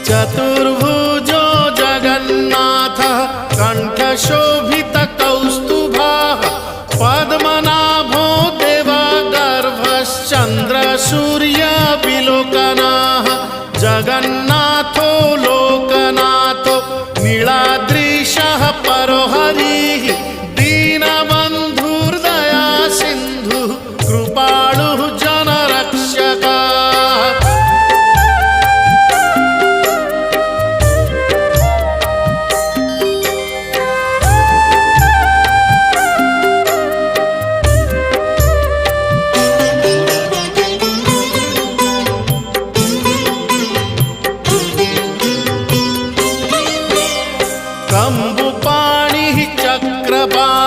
चतुर्भुजो जगन्नाथः कण्ठशोभितकौस्तुभः पद्मनाभो देवगर्भश्चन्द्रसूर्यविलोकनः जगन्नाथो लोकनाथो नीलाद्रीशः परो हरिः दीनबन्धुर्दया सिन्धुः कृपालुः जनरक्षकः। कम्बुपाणिः चक्रपाणिः